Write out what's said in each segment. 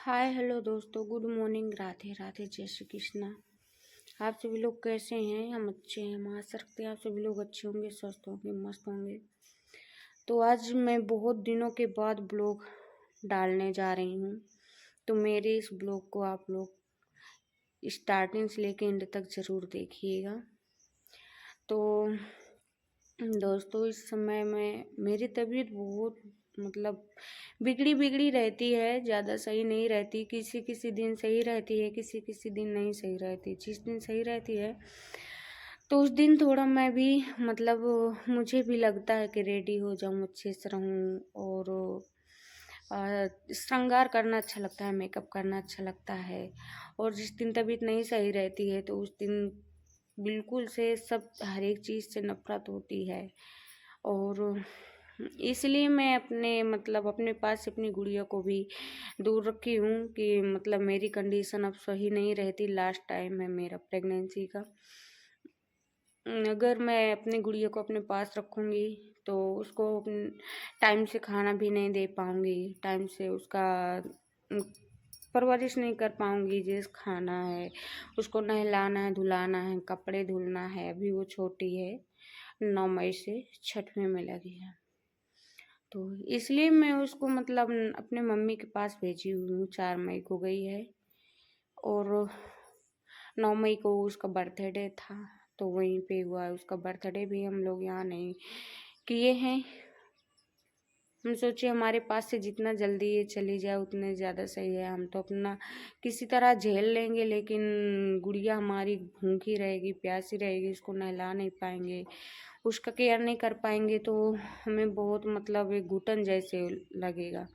Hi hello दोस्तों, good morning, Radhe Radhe, जय श्री कृष्णा। आप सभी लोग कैसे हैं? हम अच्छे हैं। हम आशा रखते हैं आप सभी लोग अच्छे होंगे, स्वस्थ होंगे, मस्त होंगे। तो आज मैं बहुत दिनों के बाद ब्लॉग डालने जा रही हूँ। तो मेरे इस ब्लॉग को आप लोग स्टार्टिंग से लेके एंड तक ज़रूर देखिएगा। तो दोस्तों, इस समय में मेरी तबीयत बहुत बिगड़ी बिगड़ी रहती है, ज़्यादा सही नहीं रहती। किसी किसी दिन सही रहती है, किसी किसी दिन नहीं सही रहती। जिस दिन सही रहती है तो उस दिन थोड़ा मैं भी मुझे भी लगता है कि रेडी हो जाऊँ, अच्छे से रहूँ और श्रृंगार करना अच्छा लगता है, मेकअप करना अच्छा लगता है। और जिस दिन तबीयत नहीं सही रहती है तो उस दिन बिल्कुल से सब हर एक चीज़ से नफरत होती है। और इसलिए मैं अपने पास से अपनी गुड़िया को भी दूर रखी हूँ कि मेरी कंडीशन अब सही नहीं रहती। लास्ट टाइम है मेरा प्रेगनेंसी का। अगर मैं अपनी गुड़िया को अपने पास रखूँगी तो उसको टाइम से खाना भी नहीं दे पाऊँगी, टाइम से उसका परवरिश नहीं कर पाऊँगी। जैसे खाना है, उसको नहलाना है, धुलाना है, कपड़े धुलना है। अभी वो छोटी है, 9 मई से 6वीं में लगी है। तो इसलिए मैं उसको अपने मम्मी के पास भेजी हुई हूँ। 4 मई को गई है और 9 मई को उसका बर्थडे था, तो वहीं पे हुआ है। उसका बर्थडे भी हम लोग यहाँ नहीं किए हैं। हम सोचे हमारे पास से जितना जल्दी ये चली जाए उतने ज़्यादा सही है। हम तो अपना किसी तरह झेल लेंगे, लेकिन गुड़िया हमारी भूखी रहेगी, प्यासी रहेगी, उसको नहला नहीं पाएंगे, उसका केयर नहीं कर पाएंगे तो हमें बहुत एक घुटन जैसे लगेगा।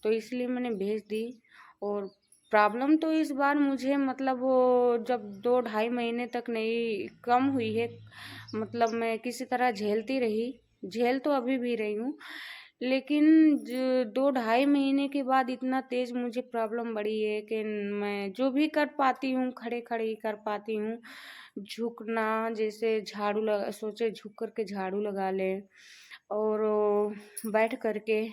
तो इसलिए मैंने भेज दी। और प्रॉब्लम तो इस बार मुझे वो जब 2 ढाई महीने तक नहीं कम हुई है। मैं किसी तरह झेलती रही, झेल तो अभी भी रही हूँ, लेकिन 2 ढाई महीने के बाद इतना तेज मुझे प्रॉब्लम बढ़ी है कि मैं जो भी कर पाती हूँ खड़े खड़े ही कर पाती हूँ। झुकना, जैसे सोचे झुक करके झाड़ू लगा ले और बैठ करके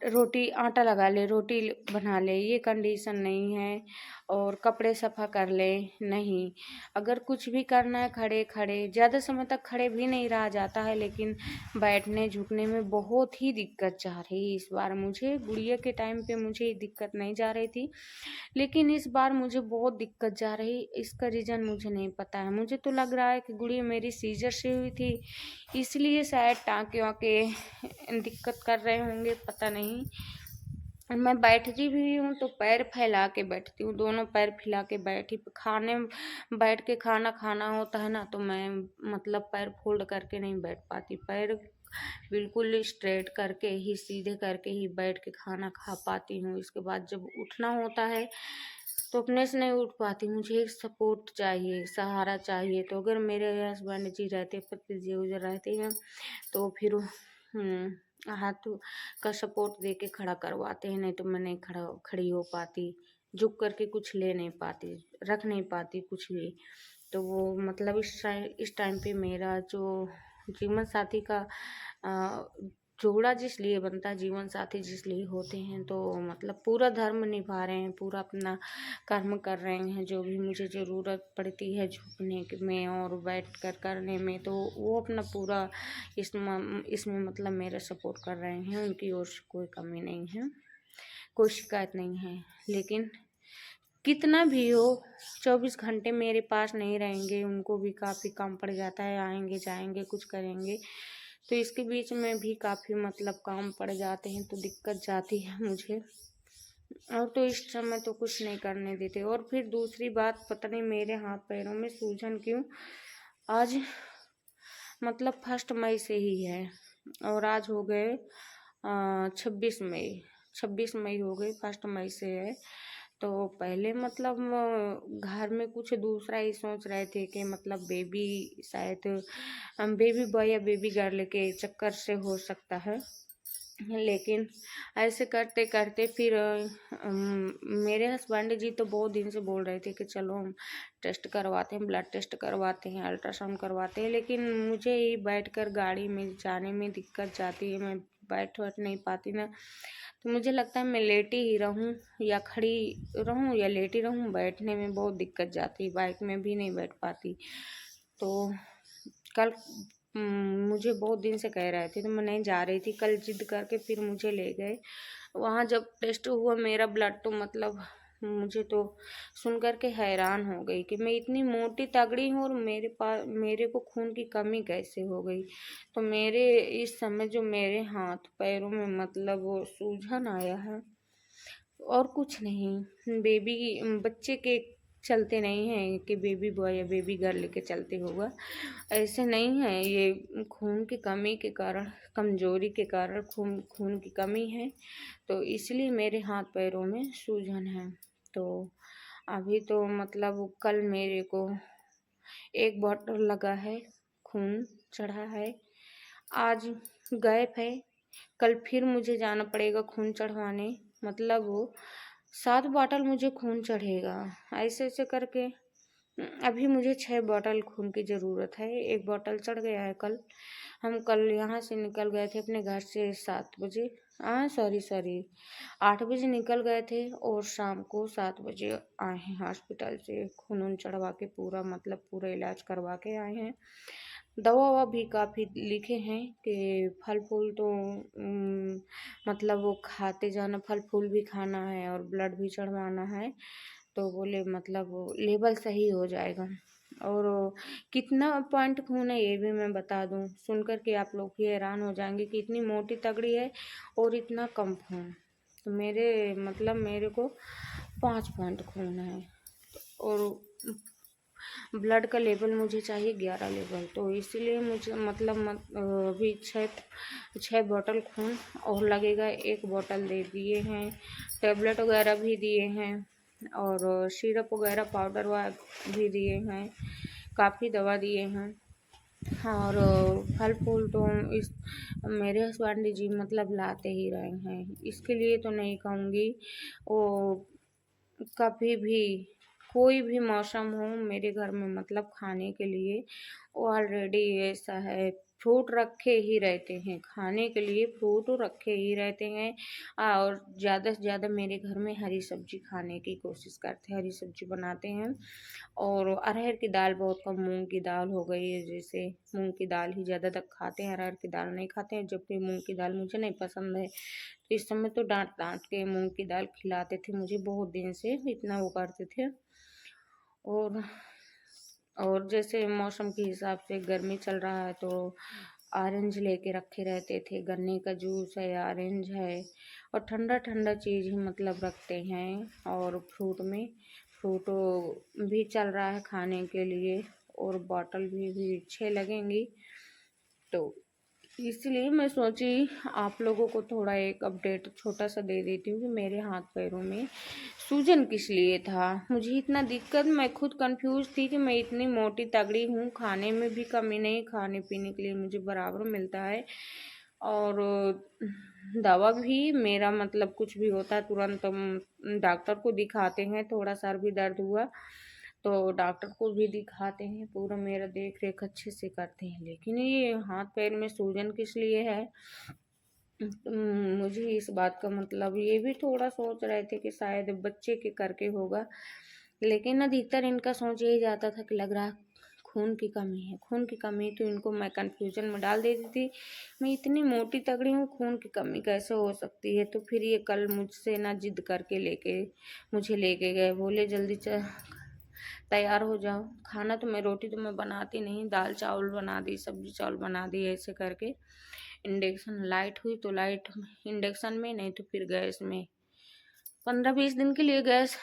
रोटी आटा लगा ले, रोटी बना ले, ये कंडीशन नहीं है। और कपड़े सफ़ा कर ले, नहीं। अगर कुछ भी करना है खड़े खड़े, ज़्यादा समय तक खड़े भी नहीं रहा जाता है, लेकिन बैठने झुकने में बहुत ही दिक्कत जा रही है इस बार मुझे। गुड़िया के टाइम पे मुझे ये दिक्कत नहीं जा रही थी, लेकिन इस बार मुझे बहुत दिक्कत जा रही। इसका रीज़न मुझे नहीं पता है। मुझे तो लग रहा है कि गुड़िया मेरी सीजर से हुई थी, इसलिए शायद टाँके वाके दिक्कत कर रहे होंगे, पता नहीं। मैं बैठती भी हूँ तो पैर फैला के बैठती हूँ, दोनों पैर फैला के बैठी। खाने बैठ के खाना खाना होता है ना, तो मैं पैर फोल्ड करके नहीं बैठ पाती। पैर बिल्कुल स्ट्रेट करके ही, सीधे करके ही बैठ के खाना खा पाती हूँ। इसके बाद जब उठना होता है तो अपने से नहीं उठ पाती। मुझे एक सपोर्ट चाहिए, सहारा चाहिए। तो अगर मेरे हस्बैंड जी रहते, पति जी उधर रहते हैं तो फिर हाथ का सपोर्ट दे के खड़ा करवाते हैं, नहीं तो मैं नहीं खड़ी हो पाती। झुक करके कुछ ले नहीं पाती, रख नहीं पाती कुछ भी। तो वो इस टाइम पे मेरा जो जीवन साथी का जोड़ा जिस लिए बनता है, जीवन साथी जिस लिए होते हैं, तो पूरा धर्म निभा रहे हैं, पूरा अपना कर्म कर रहे हैं। जो भी मुझे ज़रूरत पड़ती है झुकने में और बैठ कर करने में, तो वो अपना पूरा इसमें मेरा सपोर्ट कर रहे हैं। उनकी ओर से कोई कमी नहीं है, कोई शिकायत नहीं है। लेकिन कितना भी हो, 24 घंटे मेरे पास नहीं रहेंगे, उनको भी काफ़ी काम पड़ जाता है। आएंगे जाएंगे कुछ करेंगे, तो इसके बीच में भी काफ़ी काम पड़ जाते हैं, तो दिक्कत जाती है मुझे। और तो इस समय तो कुछ नहीं करने देते। और फिर दूसरी बात, पता नहीं मेरे हाथ पैरों में सूजन क्यों। आज 1 मई से ही है और आज हो गए 26 मई। 26 मई हो गई, 1 मई से है। तो पहले घर में कुछ दूसरा ही सोच रहे थे कि बेबी शायद बेबी बॉय या बेबी गर्ल के चक्कर से हो सकता है। लेकिन ऐसे करते करते फिर मेरे हस्बैंड जी तो बहुत दिन से बोल रहे थे कि चलो हम टेस्ट करवाते हैं, ब्लड टेस्ट करवाते हैं, अल्ट्रासाउंड करवाते हैं। लेकिन मुझे ही बैठकर गाड़ी में जाने में दिक्कत जाती है। मैं बैठ वैठ नहीं पाती ना, तो मुझे लगता है मैं लेटी ही रहूं या खड़ी रहूं या लेटी रहूं, बैठने में बहुत दिक्कत जाती, बाइक में भी नहीं बैठ पाती। तो कल मुझे बहुत दिन से कह रहे थे तो मैं नहीं जा रही थी, कल जिद करके फिर मुझे ले गए। वहाँ जब टेस्ट हुआ मेरा ब्लड, तो मतलब मुझे तो सुन कर के हैरान हो गई कि मैं इतनी मोटी तगड़ी हूँ और मेरे को खून की कमी कैसे हो गई। तो मेरे इस समय जो मेरे हाथ पैरों में मतलब वो सूजन आया है, और कुछ नहीं। बच्चे के चलते नहीं है कि बेबी बॉय या बेबी गर्ल लेके चलते होगा, ऐसे नहीं है। ये खून की कमी के कारण, कमजोरी के कारण खून खून की कमी है, तो इसलिए मेरे हाथ पैरों में सूजन है। तो अभी तो मतलब कल मेरे को एक बॉटल लगा है, खून चढ़ा है, आज गैप है, कल फिर मुझे जाना पड़ेगा खून चढ़वाने, मतलब वो 7 बॉटल मुझे खून चढ़ेगा। ऐसे ऐसे करके अभी मुझे 6 बॉटल खून की ज़रूरत है। एक बॉटल चढ़ गया है कल। हम कल यहाँ से निकल गए थे अपने घर से 7 बजे, हाँ सॉरी 8 बजे निकल गए थे और शाम को 7 बजे आए हैं हॉस्पिटल से, खून वून चढ़वा के पूरा मतलब पूरा इलाज करवा के आए हैं। दवा ववा भी काफ़ी लिखे हैं कि फल फूल तो मतलब वो खाते जाना, फल फूल भी खाना है और ब्लड भी चढ़वाना है। तो बोले मतलब वो लेवल सही हो जाएगा। और कितना पॉइंट खून है ये भी मैं बता दूं, सुनकर के आप लोग भी हैरान हो जाएंगे कि इतनी मोटी तगड़ी है और इतना कम खून। तो मेरे को 5 पॉइंट खून है और ब्लड का लेवल मुझे चाहिए 11 लेवल। तो इसीलिए मुझे मतलब अभी 6 बॉटल खून और लगेगा। एक बॉटल दे दिए हैं, टेबलेट वगैरह भी दिए हैं और सिरप वगैरह पाउडर भी दिए हैं, काफ़ी दवा दिए हैं। और फल फूल तो इस मेरे हस्बैंड जी मतलब लाते ही रहे हैं, इसके लिए तो नहीं कहूँगी। वो कभी भी कोई भी मौसम हो मेरे घर में मतलब खाने के लिए वो ऑलरेडी ऐसा है, फ्रूट रखे ही रहते हैं, खाने के लिए फ्रूट रखे ही रहते हैं। और ज़्यादा से ज़्यादा मेरे घर में हरी सब्जी खाने की कोशिश करते हैं, हरी सब्जी बनाते हैं। और अरहर की दाल बहुत कम, मूंग की दाल हो गई है, जैसे मूंग की दाल ही ज़्यादातर खाते हैं, अरहर की दाल नहीं खाते हैं, जबकि मूंग की दाल मुझे नहीं पसंद है। तो इस समय तो डांट डांट के मूंग की दाल खिलाते थे मुझे, बहुत दिन से इतना वो करते थे। और और जैसे मौसम के हिसाब से गर्मी चल रहा है तो ऑरेंज लेके रखे रहते थे, गन्ने का जूस है, ऑरेंज है और ठंडा ठंडा चीज़ ही मतलब रखते हैं। और फ्रूट भी चल रहा है खाने के लिए और बॉटल भी 6 लगेंगी। तो इसलिए मैं सोची आप लोगों को थोड़ा एक अपडेट छोटा सा दे देती हूँ कि मेरे हाथ पैरों में सूजन किस लिए था, मुझे इतना दिक्कत, मैं खुद कंफ्यूज थी कि मैं इतनी मोटी तगड़ी हूँ, खाने में भी कमी नहीं, खाने पीने के लिए मुझे बराबर मिलता है और दवा भी मेरा मतलब कुछ भी होता है तुरंत हम डॉक्टर को दिखाते हैं, थोड़ा सा भी दर्द हुआ तो डॉक्टर को भी दिखाते हैं, पूरा मेरा देख रेख अच्छे से करते हैं। लेकिन ये हाथ पैर में सूजन किस लिए है, मुझे इस बात का मतलब ये भी थोड़ा सोच रहे थे कि शायद बच्चे के करके होगा, लेकिन अधिकतर इनका सोच यही जाता था कि लग रहा खून की कमी है, खून की कमी। तो इनको मैं कंफ्यूजन में डाल देती थी, मैं इतनी मोटी तगड़ी हूँ, खून की कमी कैसे हो सकती है। तो फिर ये कल मुझसे ना जिद करके मुझे लेके गए, बोले जल्दी तैयार हो जाओ। खाना तो मैं रोटी तो मैं बनाती नहीं, दाल चावल बना दी, सब्जी चावल बना दी, ऐसे करके इंडक्शन लाइट हुई तो लाइट इंडक्शन में, नहीं तो फिर गैस में। 15-20 दिन के लिए गैस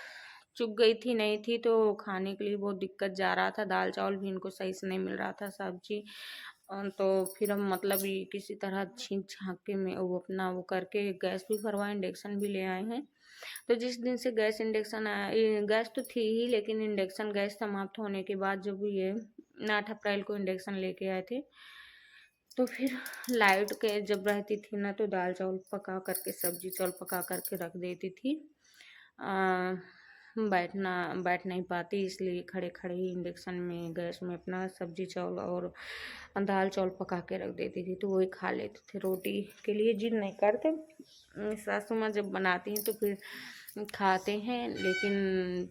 चुक गई थी, नहीं थी तो खाने के लिए बहुत दिक्कत जा रहा था, दाल चावल भी इनको सही से नहीं मिल रहा था, सब्जी। तो फिर हम मतलब ये किसी तरह छींक छाँक के में वो अपना वो करके गैस भी भरवाए, इंडक्शन भी ले आए हैं। तो जिस दिन से गैस इंडक्शन आया, गैस तो थी ही लेकिन इंडक्शन गैस समाप्त होने के बाद जब ये 8 अप्रैल को इंडक्शन लेके आए थे, तो फिर लाइट के जब रहती थी ना तो दाल चावल पका करके, सब्जी चावल पका करके रख देती थी। बैठ नहीं पाती, इसलिए खड़े खड़े ही इंडक्शन में गैस में अपना सब्जी चावल और दाल चावल पका के रख देती थी, तो वही खा लेते थे। रोटी के लिए जिद नहीं करते। सासू माँ जब बनाती हैं तो फिर खाते हैं, लेकिन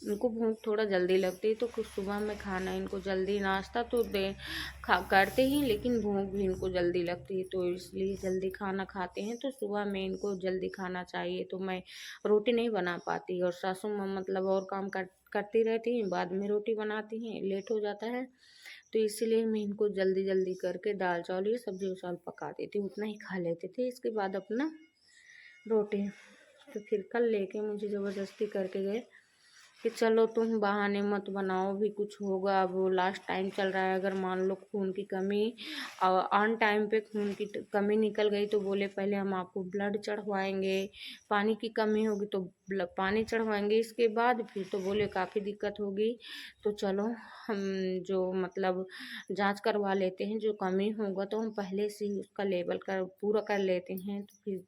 इनको भूख थोड़ा जल्दी लगती है, तो कुछ सुबह में खाना इनको जल्दी, नाश्ता तो दे करते ही, लेकिन भूख भी इनको जल्दी लगती है, तो इसलिए जल्दी खाना खाते हैं। तो सुबह में इनको जल्दी खाना चाहिए, तो मैं रोटी नहीं बना पाती, और सासू माँ मतलब और काम करती रहती हैं, बाद में रोटी बनाती हैं, लेट हो जाता है। तो इसीलिए मैं इनको जल्दी जल्दी करके दाल चावल ये सब्जी चावल पका देती हूँ, उतना ही खा लेते थे। इसके बाद अपना रोटी, तो फिर कल लेके मुझे ज़बरदस्ती करके गए कि चलो तुम बहाने मत बनाओ, भी कुछ होगा। अब वो लास्ट टाइम चल रहा है, अगर मान लो खून की कमी ऑन टाइम पे खून की कमी निकल गई तो बोले पहले हम आपको ब्लड चढ़वाएंगे, पानी की कमी होगी तो पानी चढ़वाएंगे, इसके बाद फिर तो बोले काफ़ी दिक्कत होगी, तो चलो हम जो मतलब जांच करवा लेते हैं, जो कमी होगा तो हम पहले से ही उसका लेवल कर पूरा कर लेते हैं, तो फिर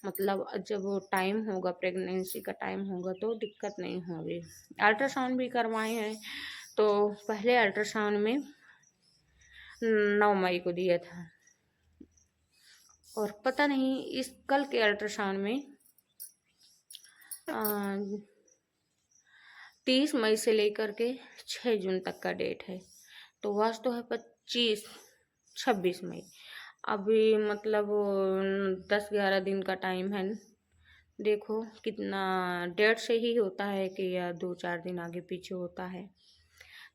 मतलब जब वो टाइम होगा, प्रेगनेंसी का टाइम होगा तो दिक्कत नहीं होगी। अल्ट्रासाउंड भी करवाए हैं, तो पहले अल्ट्रासाउंड में 9 मई को दिया था, और पता नहीं इस कल के अल्ट्रासाउंड में 30 मई से लेकर के 6 जून तक का डेट है, तो वास्तव तो है 26 मई। अभी मतलब 10-11 दिन का टाइम है। देखो कितना डेट से ही होता है कि या 2-4 दिन आगे पीछे होता है।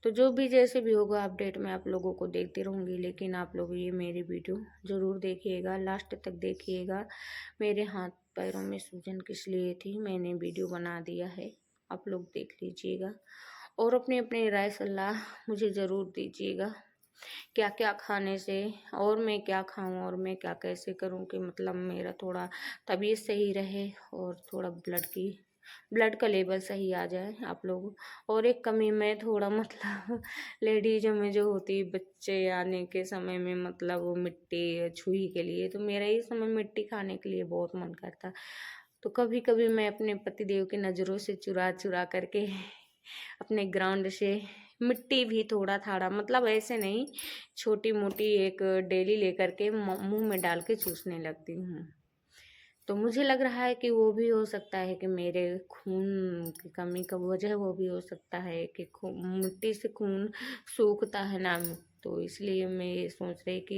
तो जो भी जैसे भी होगा अपडेट मैं आप लोगों को देखती रहूँगी, लेकिन आप लोग ये मेरी वीडियो ज़रूर देखिएगा, लास्ट तक देखिएगा। मेरे हाथ पैरों में सूजन किस लिए थी, मैंने वीडियो बना दिया है, आप लोग देख लीजिएगा, और अपनी अपनी राय सलाह मुझे ज़रूर दीजिएगा, क्या क्या खाने से, और मैं क्या खाऊं, और मैं क्या कैसे करूं कि मतलब मेरा थोड़ा तबीयत सही रहे, और थोड़ा ब्लड का लेवल सही आ जाए आप लोग। और एक कमी में थोड़ा मतलब लेडीज़ों में जो होती है, बच्चे आने के समय में मतलब वो मिट्टी छुई के लिए, तो मेरा इस समय मिट्टी खाने के लिए बहुत मन करता। तो कभी कभी मैं अपने पतिदेव की नज़रों से चुरा चुरा करके अपने ग्राउंड से मिट्टी भी थोड़ा थाड़ा, मतलब ऐसे नहीं, छोटी मोटी एक डेली लेकर के मुंह में डाल के चूसने लगती हूँ। तो मुझे लग रहा है कि वो भी हो सकता है कि मेरे खून की कमी का वजह वो भी हो सकता है कि मिट्टी से खून सूखता है ना, तो इसलिए मैं ये सोच रही कि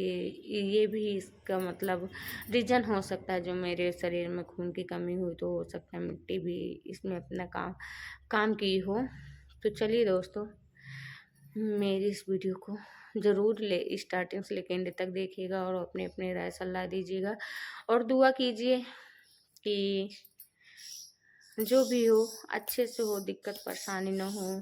ये भी इसका मतलब रीज़न हो सकता है, जो मेरे शरीर में खून की कमी हुई, तो हो सकता है मिट्टी भी इसमें अपना काम की हो। तो चलिए दोस्तों, मेरी इस वीडियो को ज़रूर स्टार्टिंग से लेकर एंड तक देखिएगा, और अपने अपने राय सलाह दीजिएगा, और दुआ कीजिए कि जो भी हो अच्छे से हो, दिक्कत परेशानी ना हो।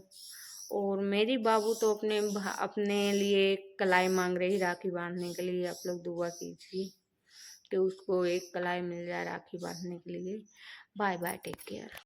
और मेरी बाबू तो अपने लिए कलाई मांग रही राखी बांधने के लिए, आप लोग दुआ कीजिए कि उसको एक कलाई मिल जाए राखी बांधने के लिए। Bye bye, take care.